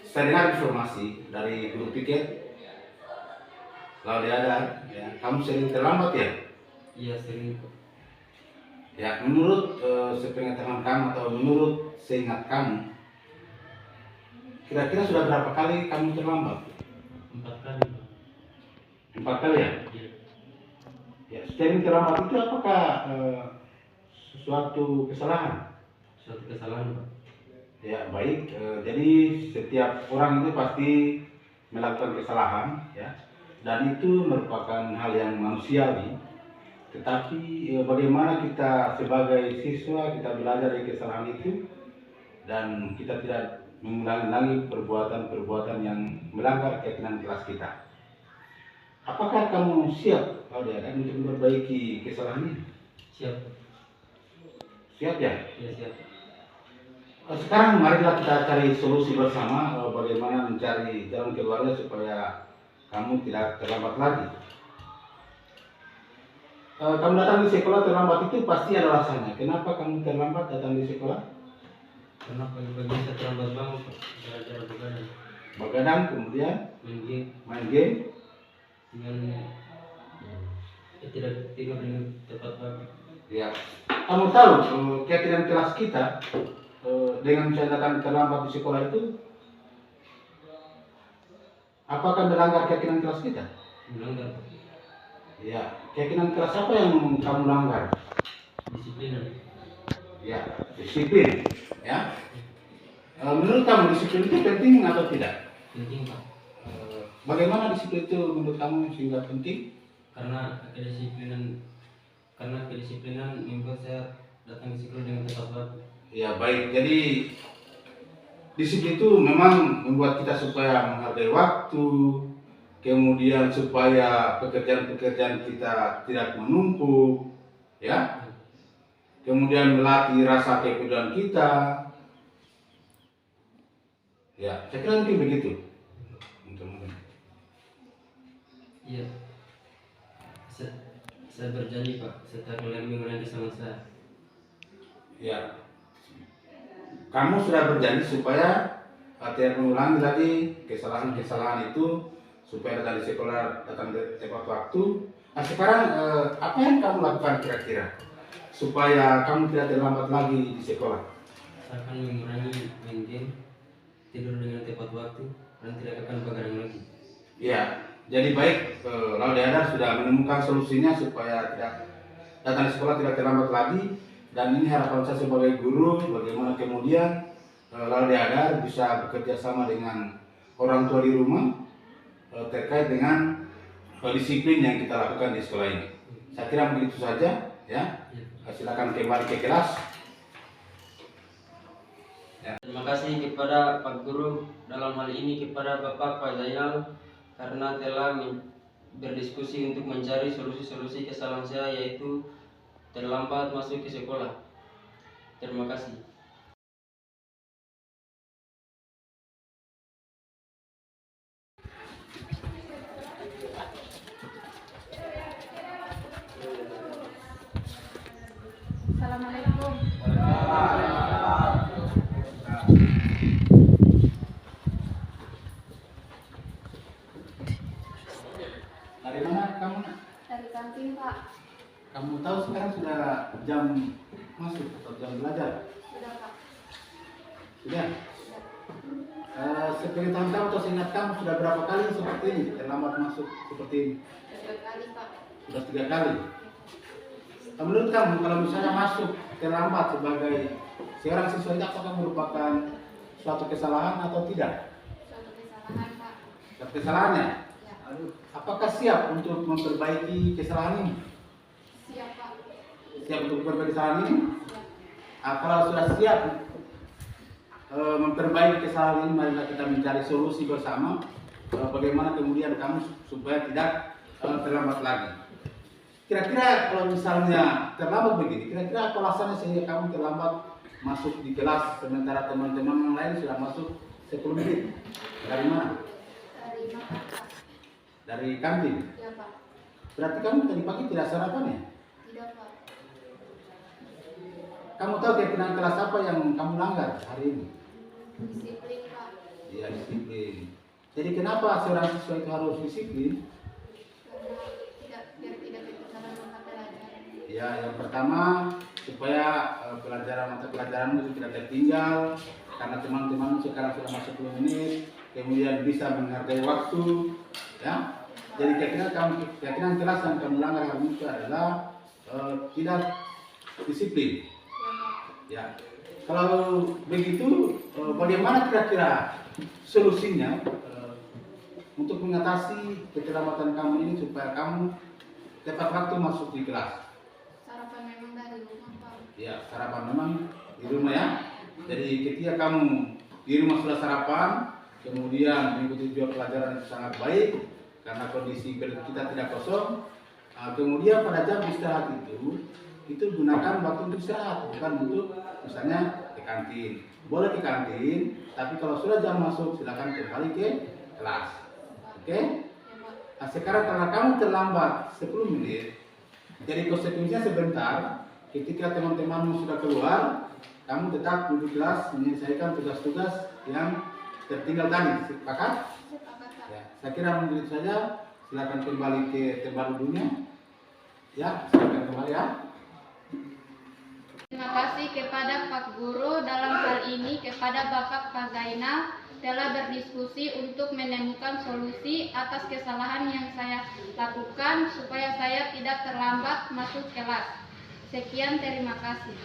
saya dengar informasi dari guru piket, kalau dia ada, ya, kamu sering terlambat ya? Iya sering. Ya, menurut sepengetahuan kamu atau menurut seingat kamu, kira-kira sudah berapa kali kamu terlambat? 4 kali Pak. 4 kali ya? Iya. Ya, sering terlambat itu apakah sesuatu kesalahan? Suatu kesalahan Pak. Ya, baik. Jadi setiap orang itu pasti melakukan kesalahan, ya, dan itu merupakan hal yang manusiawi. Tetapi bagaimana kita sebagai siswa kita belajar dari kesalahan itu dan kita tidak mengulangi lagi perbuatan-perbuatan yang melanggar keyakinan kelas kita. Apakah kamu siap, Claudia, kan, untuk memperbaiki kesalahan ini? Siap. Siap ya? Iya siap. Sekarang marilah kita cari solusi bersama bagaimana mencari jalan keluarnya supaya kamu tidak terlambat lagi. Kamu datang di sekolah terlambat itu pasti ada alasannya. Kenapa kamu terlambat datang di sekolah? Karena pagi-pagi saya terlambat bangun Pak. Gara-gara begadang. Begadang, kemudian Main game main game. dengan tidak tidur dengan tepat waktu. Ya, kamu tahu keyakinan kelas kita dengan misalnya datang terlambat di sekolah itu, apakah melanggar keyakinan kelas kita? Melanggar Pak. Ya, keyakinan kelas apa yang kamu langgar? Disiplinan. Ya, disiplin. Ya, menurut kamu disiplin itu penting atau tidak? Penting Pak. Bagaimana disiplin itu menurut kamu sehingga penting? Karena kedisiplinan membuat saya datang ke sekolah dengan tepat waktu. Ya, baik. Jadi disiplin itu memang membuat kita supaya menghargai waktu, kemudian supaya pekerjaan-pekerjaan kita tidak menumpuk, ya. Kemudian melatih rasa kepedulian kita. Ya, saya kira mungkin begitu. Iya. Saya berjanji Pak, setiap kalian mengulangi kesalahan saya. Ya, kamu sudah berjanji supaya tidak mengulangi lagi kesalahan-kesalahan itu, supaya datang di sekolah datang tepat waktu. Nah, sekarang apa yang kamu lakukan kira-kira supaya kamu tidak terlambat lagi di sekolah? Saya akan mengurangi main game, tidur dengan tepat waktu, dan tidak akan begadang lagi. Ya, jadi baik, Laudiana sudah menemukan solusinya supaya tidak datang di sekolah tidak terlambat lagi. Dan ini harapan saya sebagai guru, bagaimana kemudian Laudiana bisa bekerja sama dengan orang tua di rumah terkait dengan disiplin yang kita lakukan di sekolah ini. Saya kira begitu saja, ya. Silakan kembali ke kelas. Ya. Terima kasih kepada Pak Guru, dalam hal ini kepada Bapak Pak Zainal, karena telah berdiskusi untuk mencari solusi-solusi kesalahan saya, yaitu terlambat masuk ke sekolah. Terima kasih. Assalamualaikum. Dari mana kamu? Dari kantin Pak. Kamu tahu sekarang sudah jam masuk atau jam belajar? Sudah Pak. Sudah. Sepengetahuan kamu atau seingat kamu sudah berapa kali seperti ini terlambat masuk seperti ini? 3 kali Pak. Sudah 3 kali. Menurut kamu kalau misalnya masuk terlambat sebagai seorang siswa itu apakah merupakan suatu kesalahan atau tidak? Suatu kesalahan Pak. Suatu kesalahannya? Ya. Apakah siap untuk memperbaiki kesalahan ini? Siap Pak. Siap untuk memperbaiki kesalahan ini? Siap. Kalau sudah siap memperbaiki kesalahan ini, marilah kita mencari solusi bersama bagaimana kemudian kamu supaya tidak terlambat lagi. Kira-kira kalau misalnya terlambat begini, kira-kira apa alasannya sehingga kamu terlambat masuk di kelas sementara teman-teman yang lain sudah masuk 10 menit? Dari mana? Dari makan Pak. Dari kantin? Ya Pak. Berarti kamu tadi pagi tidak sarapan ya? Tidak Pak. Kamu tahu keyakinan kelas apa yang kamu langgar hari ini? Disiplin Pak. Ya, disiplin. Jadi kenapa seorang siswa itu harus disiplin? Karena biar tidak ketinggalan mata pelajaran. Ya, yang pertama supaya mata pelajaran itu tidak tertinggal karena teman-teman sekarang sudah masuk 10 menit, kemudian bisa menghargai waktu, ya. Jadi keyakinan kelas yang kamu langgar hari ini itu adalah tidak disiplin. Ya, kalau begitu bagaimana kira-kira solusinya untuk mengatasi keterlambatan kamu ini supaya kamu tepat waktu masuk di kelas? Sarapan memang dari rumah, Pak. Ya, sarapan memang di rumah ya. Jadi ketika kamu di rumah sudah sarapan, kemudian mengikuti juga pelajaran itu sangat baik karena kondisi perut kita tidak kosong. Kemudian pada jam istirahat itu gunakan waktu untuk istirahat, bukan untuk misalnya ke kantin. Boleh ke kantin, tapi kalau sudah jam masuk silakan kembali ke kelas. Oke? Ya, Pak. Nah, sekarang karena kamu terlambat 10 menit, jadi konsekuensinya sebentar. Ketika teman-temanmu sudah keluar, kamu tetap duduk kelas menyelesaikan tugas-tugas yang tertinggal tadi. Sepakat? Sepakat, Pak. Ya, saya kira mungkin itu saja. Silakan kembali ke tempat duduknya. Ya, silakan kembali ya. Terima kasih kepada Pak Guru, dalam hal ini kepada Bapak Pak Zainal telah berdiskusi untuk menemukan solusi atas kesalahan yang saya lakukan supaya saya tidak terlambat masuk kelas. Sekian, terima kasih.